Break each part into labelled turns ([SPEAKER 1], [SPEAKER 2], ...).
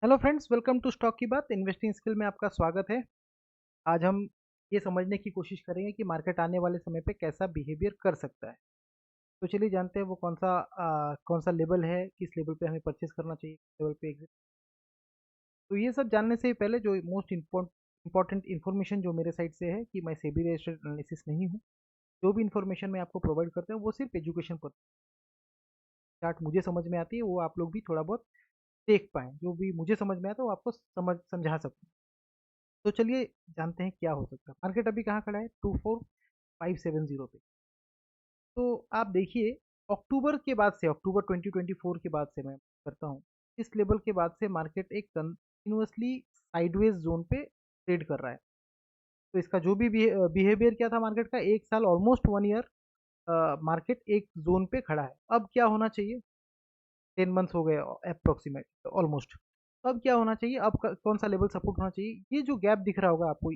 [SPEAKER 1] Hello friends, welcome to stock की बात। Investing skill में आपका स्वागत है। आज हम ये समझने की कोशिश करेंगे कि मार्केट आने वाले समय पे कैसा बिहेवियर कर सकता है। तो चलिए जानते हैं वो कौन सा लेवल है, किस लेवल पे हमें परचेस करना चाहिए, किस लेवल पे एग्जिट। तो ये सब जानने से पहले जो मोस्ट इम्पॉर्टेंट इन्फॉर्मेशन जो मेरे साइड से है कि मैं सेबी रजिस्टर्ड एनालिसिस नहीं हूँ। जो भी इन्फॉर्मेशन मैं आपको प्रोवाइड करता हूँ वो सिर्फ एजुकेशन पर चार्ट मुझे समझ में आती है, वो आप लोग भी थोड़ा बहुत देख पाएँ। जो भी मुझे समझ में आता है वो आपको समझा सकूँ। तो चलिए जानते हैं क्या हो सकता है। मार्केट अभी कहाँ खड़ा है? 24570 पे। तो आप देखिए, अक्टूबर के बाद से, अक्टूबर 2024 के बाद से मैं करता हूँ, इस लेवल के बाद से मार्केट एक कंटिन्यूअसली साइडवेज जोन पे ट्रेड कर रहा है। तो इसका जो भी बिहेवियर क्या था मार्केट का, एक साल ऑलमोस्ट 1 ईयर मार्केट एक जोन पे खड़ा है। अब क्या होना चाहिए? 10 मंथ्स हो गए अप्रोक्सीमेट ऑलमोस्ट। अब क्या होना चाहिए? अब कौन सा लेवल सपोर्ट होना चाहिए? ये जो गैप दिख रहा होगा आपको,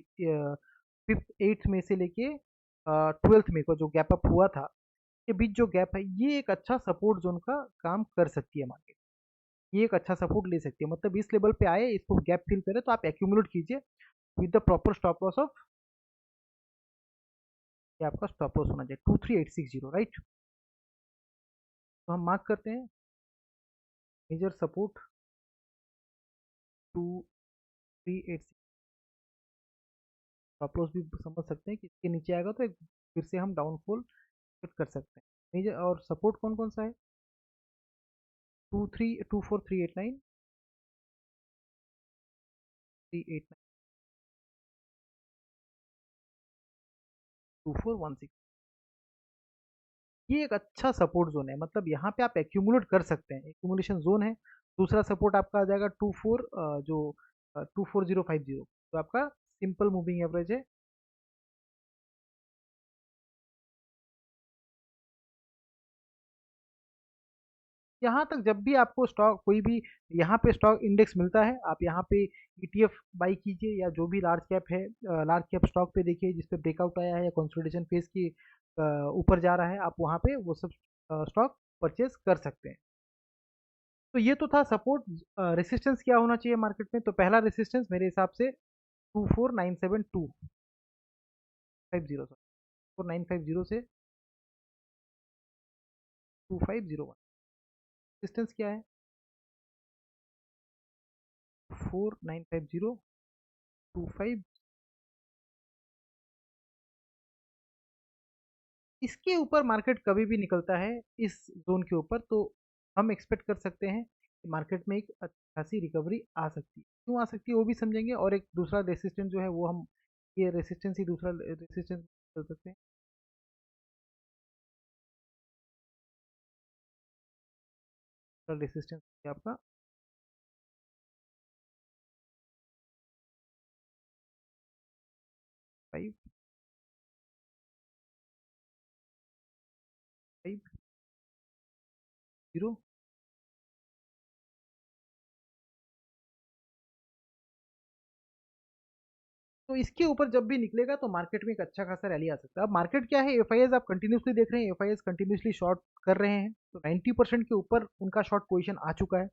[SPEAKER 1] 5th 8th में से लेके 12th में को जो गैप अप हुआ था, के बीच जो गैप है, ये एक अच्छा सपोर्ट जोन का काम कर सकती है मार्केट। ये एक अच्छा सपोर्ट ले सकती है, मतलब इस लेवल पे आए, इसको गैप फिल करे तो आप एक्यूमुलेट कीजिए with the proper stop loss of, ये आपका स्टॉप लॉस होना चाहिए 23860, राइट। तो हम मार्क करते हैं मेजर सपोर्ट 2386। स्टॉप लॉस भी समझ सकते हैं कि इसके नीचे आएगा तो एक फिर से हम डाउनफॉल एक्सपेक्ट कर सकते हैं। मेजर और सपोर्ट कौन कौन सा है? 24389, 389, 2416। ये एक अच्छा सपोर्ट जोन है, मतलब यहाँ पे आप एक्यूमुलेट कर सकते हैं, एक्यूमुलेशन जोन है। दूसरा सपोर्ट आपका आ जाएगा 24050, जो आपका सिंपल मूविंग एवरेज है। यहाँ तक जब भी आपको स्टॉक कोई भी यहाँ पे स्टॉक इंडेक्स मिलता है, आप यहाँ पे ईटीएफ बाई कीजिए, या जो भी लार्ज कैप है, लार्ज कैप स्टॉक पे देखिए जिस पे ब्रेकआउट आया है या कंसोलिडेशन फेज की ऊपर जा रहा है, आप वहाँ पे वो सब स्टॉक परचेज कर सकते हैं। तो ये तो था सपोर्ट। रेसिस्टेंस क्या होना चाहिए मार्केट में? तो पहला रेसिस्टेंस मेरे हिसाब से 24972 सर, 4950 से 2501। रेसिस्टेंस क्या है? 4950 25। इसके ऊपर मार्केट कभी भी निकलता है इस जोन के ऊपर, तो हम एक्सपेक्ट कर सकते हैं कि मार्केट में एक खासी रिकवरी आ सकती है। क्यों आ सकती है वो भी समझेंगे, और एक दूसरा रेसिस्टेंस जो है वो हम, ये रेसिस्टेंस ही दूसरा रेसिस्टेंस कर सकते हैं। दूसरा रेसिस्टेंस है आपका 550। तो इसके ऊपर जब भी निकलेगा तो मार्केट में एक अच्छा खासा रैली आ सकता है। अब मार्केट क्या है, एफआईएस आप कंटिन्यूसली देख रहे हैं, एफआईएस कंटिन्यूसली शॉर्ट कर रहे हैं, तो 90% के ऊपर उनका शॉर्ट पोजीशन आ चुका है।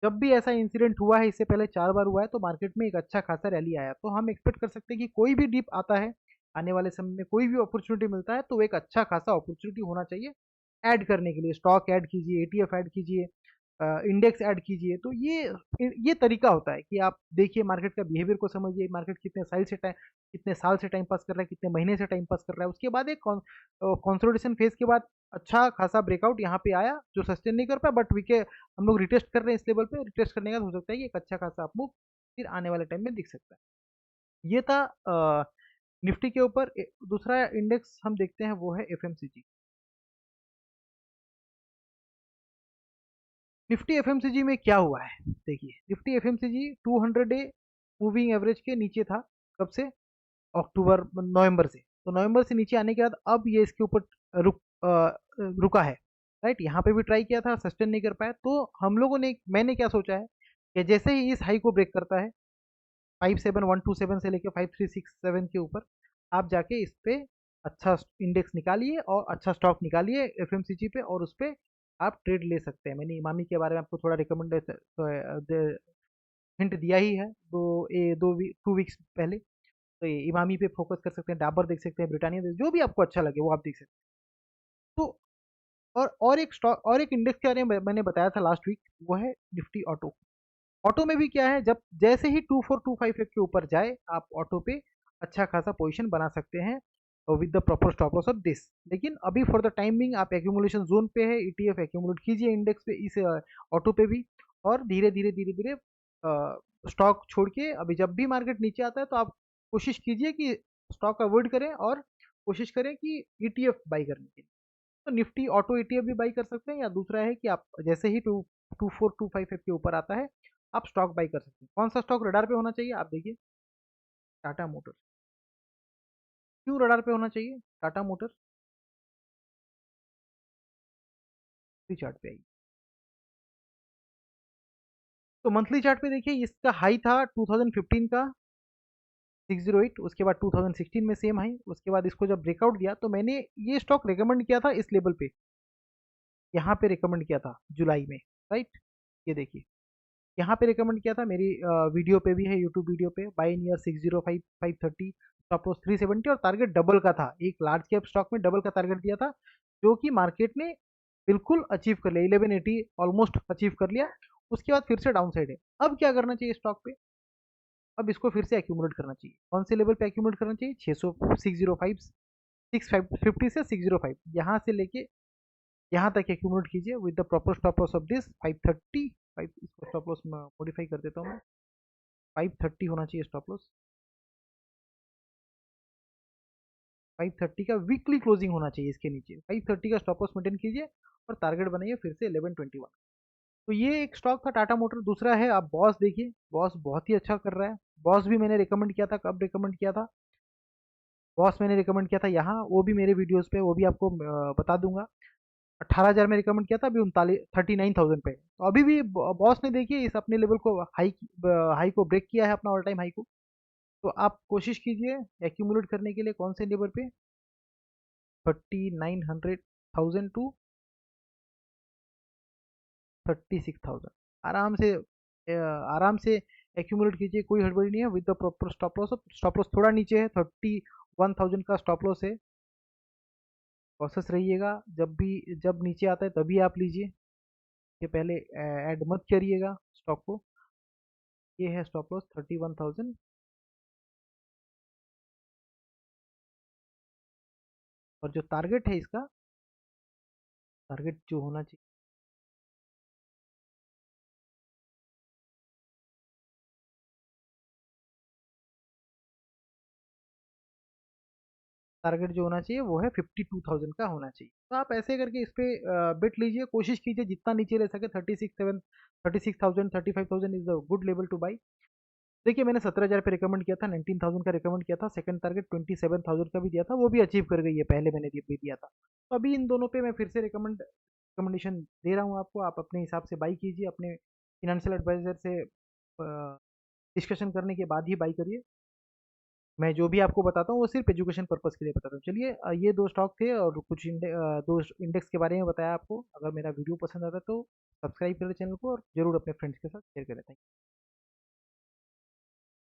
[SPEAKER 1] जब भी ऐसा इंसिडेंट हुआ है, इससे पहले 4 बार हुआ है, तो मार्केट में एक अच्छा खासा रैली आया, तो हम एक्सपेक्ट कर सकते हैं कि कोई भी डिप आता है आने वाले समय में, कोई भी अपॉर्चुनिटी मिलता है तो एक अच्छा खासा अपॉर्चुनिटी होना चाहिए ऐड करने के लिए। स्टॉक ऐड कीजिए, एटीएफ ऐड कीजिए, इंडेक्स ऐड कीजिए। तो ये तरीका होता है कि आप देखिए मार्केट का बिहेवियर को समझिए, मार्केट कितने साल से टाइम पास कर रहा है, कितने महीने से टाइम पास कर रहा है। उसके बाद एक कंसोलिडेशन फेज के बाद अच्छा खासा ब्रेकआउट यहाँ पे आया जो सस्टेन नहीं कर पाया, बट वीके हम लोग रिटेस्ट कर रहे हैं इस लेवल पे। रिटेस्ट करने का हो सकता है कि एक अच्छा खासा आप मूव फिर आने वाले टाइम में दिख सकता है। ये था निफ्टी के ऊपर। दूसरा इंडेक्स हम देखते हैं वो है एफएमसीजी। निफ्टी एफएमसीजी में क्या हुआ है देखिए, Nifty FMCG 200 day moving average के नीचे था। कब से? अक्टूबर नवंबर से। तो नवंबर से नीचे आने के बाद अब ये इसके ऊपर रुका है, राइट। यहाँ पे भी ट्राई किया था, सस्टेन नहीं कर पाया। तो हम लोगों ने, मैंने क्या सोचा है कि जैसे ही इस हाई को ब्रेक करता है 57127 से लेके 5367 के ऊपर, आप जाके इस पे अच्छा इंडेक्स निकालिए और अच्छा स्टॉक निकालिए एफएमसीजी पे, और उस पे आप ट्रेड ले सकते हैं। मैंने इमामी के बारे में आपको थोड़ा रिकमेंड हिंट दिया ही है 2 वीक्स पहले। तो ये इमामी पे फोकस कर सकते हैं, डाबर देख सकते हैं, ब्रिटानिया जो भी आपको अच्छा लगे वो आप देख सकते हैं। तो और एक स्टॉक और एक इंडेक्स के बारे में मैंने बताया था लास्ट वीक, वो है निफ्टी ऑटो। ऑटो में भी क्या है, जब जैसे ही 2425 के ऊपर जाए आप ऑटो पे अच्छा खासा पोजीशन बना सकते हैं with the proper stop loss of this. लेकिन अभी फॉर द टाइमिंग आप एक्यूमुलेशन जोन पे है, ईटीएफ एक्यूमुलेट कीजिए इंडेक्स पे, इस ऑटो पे भी। और धीरे धीरे धीरे धीरे स्टॉक छोड़ के अभी जब भी मार्केट नीचे आता है तो आप कोशिश कीजिए कि स्टॉक अवॉइड करें और कोशिश करें कि ईटीएफ बाई करने की। तो निफ्टी ऑटो ईटीएफ भी बाई कर सकते हैं, या दूसरा है कि आप जैसे ही 22425 के ऊपर आता है आप स्टॉक बाई कर सकते हैं। कौन सा स्टॉक रडार पे होना चाहिए, आप देखिए टाटा मोटर्स। क्यों रडार पे होना चाहिए टाटा मोटर्स? चार्ट पे आइए। तो मंथली चार्ट पे देखिए, इसका हाई था 2015 का 608, उसके बाद 2016 में सेम हाई, उसके बाद इसको जब ब्रेकआउट दिया तो मैंने ये स्टॉक रिकमेंड किया था इस लेवल पे, यहाँ पे रिकमेंड किया था जुलाई में, राइट। ये देखिए यहाँ पे रिकमेंड किया था, मेरी वीडियो पे भी है, यूट्यूब वीडियो पे, बाय नियर 605 530, स्टॉप लॉस 370 और टारगेट डबल का था। एक लार्ज कैप स्टॉक में डबल का टारगेट दिया था, जो कि मार्केट ने बिल्कुल अचीव कर लिया, 1180 ऑलमोस्ट अचीव कर लिया। उसके बाद फिर से डाउन साइड है। अब क्या करना चाहिए स्टॉक पे? अब इसको फिर से एक्यूमुलेट करना चाहिए। कौन से लेवल पे एक्यूमुलेट करना चाहिए? 600 605 650 से 605, यहाँ से लेके यहाँ तक एक्यूमुलेट कीजिए with the proper stop loss of this 530। इसको स्टॉप लॉस मॉडिफाई कर देता हूँ मैं, 530 होना चाहिए स्टॉप लॉस। 530 का वीकली क्लोजिंग होना चाहिए इसके नीचे, 530 का स्टॉप लॉस मेंटेन कीजिए और टारगेट बनाइए फिर से 1121। तो ये एक स्टॉक था टाटा मोटर। दूसरा है आप बॉस देखिए, बॉस बहुत ही अच्छा कर रहा है। बॉस भी मैंने रिकमेंड किया था, कब रिकमेंड किया था? बॉस मैंने रिकमेंड किया था यहाँ, वो भी मेरे वीडियोस पे, वो भी आपको बता दूंगा। 18,000 में रिकमेंड किया था, अभी 39,000 पे। तो अभी भी बॉस ने देखिए इस अपने लेवल को हाई हाई को ब्रेक किया है, अपना ऑल टाइम हाई को। तो आप कोशिश कीजिए एक्यूमुलेट करने के लिए कौन से लेवल पे, 39,000 टू 36,000। आराम से आराम से एक्यूमुलेट कीजिए, कोई हड़बड़ी नहीं है with the proper stop loss. Stop loss थोड़ा नीचे है, 31,000 का स्टॉप लॉस है। प्रोसेस रहिएगा, जब नीचे आता है तभी आप लीजिए, ये पहले ऐड मत करिएगा स्टॉक को। ये है स्टॉप लॉस 31,000। और जो टारगेट है इसका, टारगेट जो होना चाहिए, टारगेट जो होना चाहिए वो है 52,000 का होना चाहिए। तो आप ऐसे करके इस पे बिट लीजिए, कोशिश कीजिए जितना नीचे ले सके। 36,000 35,000 is the good level two by. देखिए मैंने 17,000 पे रिकमेंड किया था, 19,000 का रिकमेंड किया था, सेकंड टारगेट 27,000 का भी दिया था, वो भी अचीव कर गई है, पहले मैंने भी दिया था। तो अभी इन दोनों पे मैं फिर से रिकमेंडेशन दे रहा हूँ आपको, आप अपने हिसाब से बाई कीजिए, अपने फिनेंशियल एडवाइजर से डिस्कशन करने के बाद ही बाई करिए। मैं जो भी आपको बताता हूँ वो सिर्फ एजुकेशन पर्पस के लिए बताता हूँ। चलिए ये दो स्टॉक थे और कुछ दो इंडेक्स के बारे में बताया आपको। अगर मेरा वीडियो पसंद आता है तो सब्सक्राइब करें चैनल को और जरूर अपने फ्रेंड्स के साथ शेयर करें। Thank you.